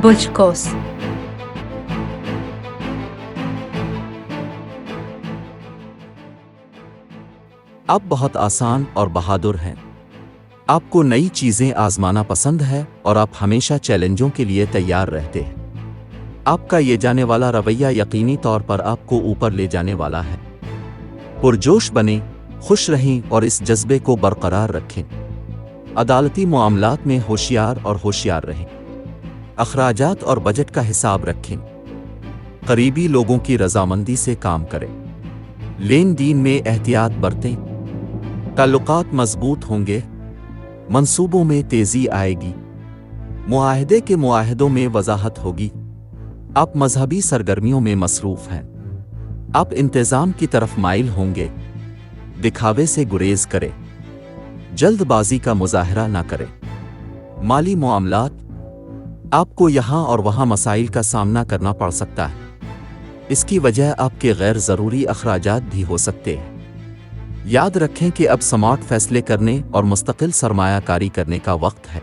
बुर्ज कौस। आप बहुत आसान और बहादुर हैं। आपको नई चीजें आजमाना पसंद है और आप हमेशा चैलेंजों के लिए तैयार रहते हैं। आपका ये जाने वाला रवैया यकीनी तौर पर आपको ऊपर ले जाने वाला है। पुरजोश बने, खुश रहें और इस जज्बे को बरकरार रखें। अदालती मामलात में होशियार रहें। अखराजात और बजट का हिसाब रखें। करीबी लोगों की रजामंदी से काम करें। लेन देन में एहतियात बरतें। ताल्लुकात मजबूत होंगे। मंसूबों में तेजी आएगी। मुआहदे के मुआहदों में वजाहत होगी। आप मजहबी सरगर्मियों में मसरूफ हैं। आप इंतजाम की तरफ माइल होंगे। दिखावे से गुरेज करें। जल्दबाजी का मुजाहरा ना करें। माली मामलात, आपको यहां और वहां मसाइल का सामना करना पड़ सकता है। इसकी वजह आपके गैर ज़रूरी अखराजात भी हो सकते हैं। याद रखें कि अब स्मार्ट फैसले करने और मुस्तकिल सरमायाकारी करने का वक्त है।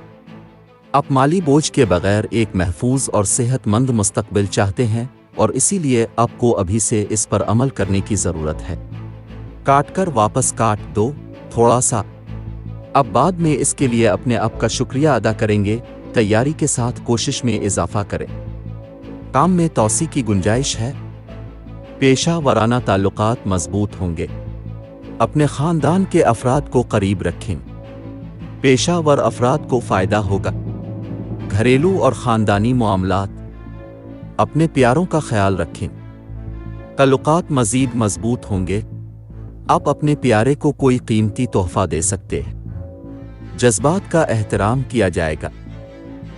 आप माली बोझ के बगैर एक महफूज और सेहतमंद मुस्तकबिल चाहते हैं और इसीलिए आपको अभी से इस पर अमल करने की ज़रूरत है। काट कर वापस काट दो थोड़ा सा। अब बाद में इसके लिए अपने आप का शुक्रिया अदा करेंगे। तैयारी के साथ कोशिश में इजाफा करें। काम में तौसी की गुंजाइश है। पेशा वराना ताल्लुकात मजबूत होंगे। अपने खानदान के अफराद को करीब रखें। पेशावर अफराद को फायदा होगा। घरेलू और खानदानी मामलात, अपने प्यारों का ख्याल रखें। ताल्लुकात मजीद मजबूत होंगे। आप अपने प्यारे को कोई कीमती तोहफा दे सकते हैं। जज्बात का एहतराम किया जाएगा।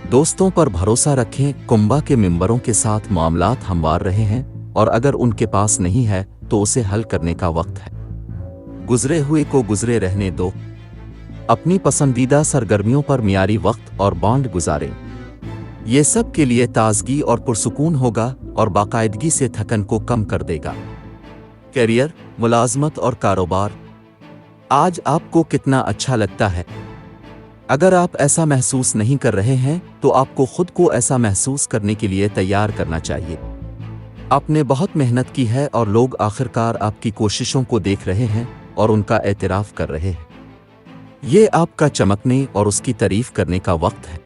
दोस्तों पर भरोसा रखें। कुंबा के मेंबरों के साथ मामलात हमवार रहे हैं और अगर उनके पास नहीं है तो उसे हल करने का वक्त है। गुजरे हुए को गुजरे रहने दो। अपनी पसंदीदा सरगर्मियों पर मियारी वक्त और बॉन्ड गुजारें। ये सब के लिए ताजगी और पुरसुकून होगा और बाकायदगी से थकन को कम कर देगा। करियर, मुलाजमत और कारोबार, आज आपको कितना अच्छा लगता है। अगर आप ऐसा महसूस नहीं कर रहे हैं तो आपको खुद को ऐसा महसूस करने के लिए तैयार करना चाहिए। आपने बहुत मेहनत की है और लोग आखिरकार आपकी कोशिशों को देख रहे हैं और उनका एतराफ़ कर रहे हैं। ये आपका चमकने और उसकी तारीफ करने का वक्त है।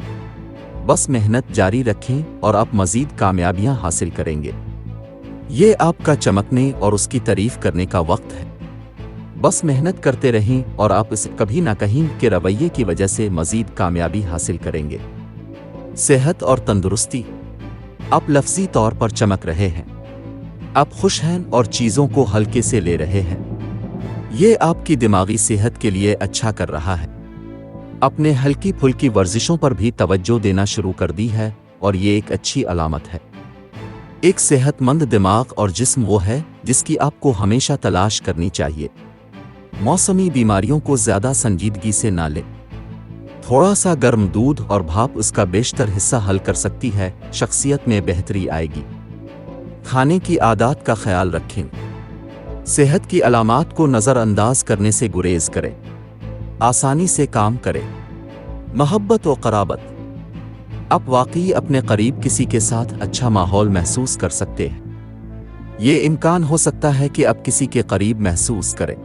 बस मेहनत जारी रखें और आप मज़ीद कामयाबियां हासिल करेंगे। ये आपका चमकने और उसकी तारीफ करने का वक्त है। बस मेहनत करते रहें और आप इस कभी ना कहीं के रवैये की वजह से मज़ीद कामयाबी हासिल करेंगे। सेहत और तंदुरुस्ती, आप लफ्ज़ी तौर पर चमक रहे हैं। आप खुश हैं और चीज़ों को हल्के से ले रहे हैं। ये आपकी दिमागी सेहत के लिए अच्छा कर रहा है। अपने हल्की फुल्की वर्जिशों पर भी तवज्जो देना शुरू कर दी है और ये एक अच्छी अलामत है। एक सेहतमंद दिमाग और जिस्म वो है जिसकी आपको हमेशा तलाश करनी चाहिए। मौसमी बीमारियों को ज़्यादा संजीदगी से ना लें। थोड़ा सा गर्म दूध और भाप उसका बेशतर हिस्सा हल कर सकती है। शख्सियत में बेहतरी आएगी। खाने की आदत का ख्याल रखें। सेहत की अलामात को नज़रअंदाज करने से गुरेज करें। आसानी से काम करें। मोहब्बत व क़राबत, आप वाकई अपने करीब किसी के साथ अच्छा माहौल महसूस कर सकते हैं। ये इम्कान हो सकता है कि आप किसी के करीब महसूस करें।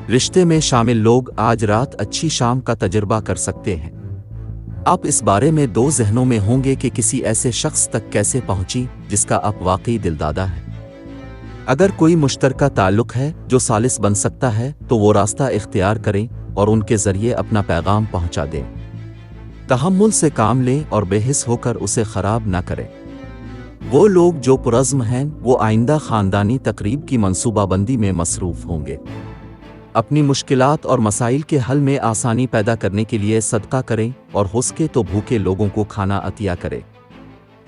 रिश्ते में शामिल लोग आज रात अच्छी शाम का तजुर्बा कर सकते हैं। आप इस बारे में दो जहनों में होंगे कि किसी ऐसे शख्स तक कैसे पहुंची जिसका आप वाकई दिलदादा है। अगर कोई मुश्तरका ताल्लुक है जो सालिस बन सकता है तो वो रास्ता इख्तियार करें और उनके ज़रिए अपना पैगाम पहुंचा दें। तहम्मुल से काम लें और बेहिस होकर उसे ख़राब ना करें। वो लोग जो पुरज़्म हैं वो आइंदा ख़ानदानी तकरीब की मंसूबाबंदी में मसरूफ़ होंगे। अपनी मुश्किलात और मसाइल के हल में आसानी पैदा करने के लिए सदका करें और हो सके तो भूखे लोगों को खाना अतिया करें।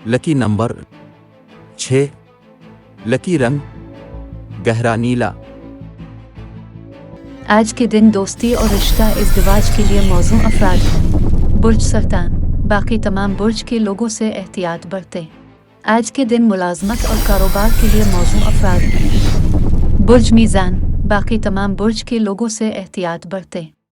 Lucky number 6। लकी रंग गहरा नीला। आज के दिन दोस्ती और रिश्ता इज़्दिवाज के लिए मौजू अफराद हैं। बुर्ज सरतान, बाकी तमाम बुर्ज के लोगों से एहतियात बरतें। आज के दिन मुलाजमत और कारोबार के लिए मौजू अफराद हैं। बुर्ज मीज़ान, बाकी तमाम बुर्ज के लोगों से एहतियात बरतें।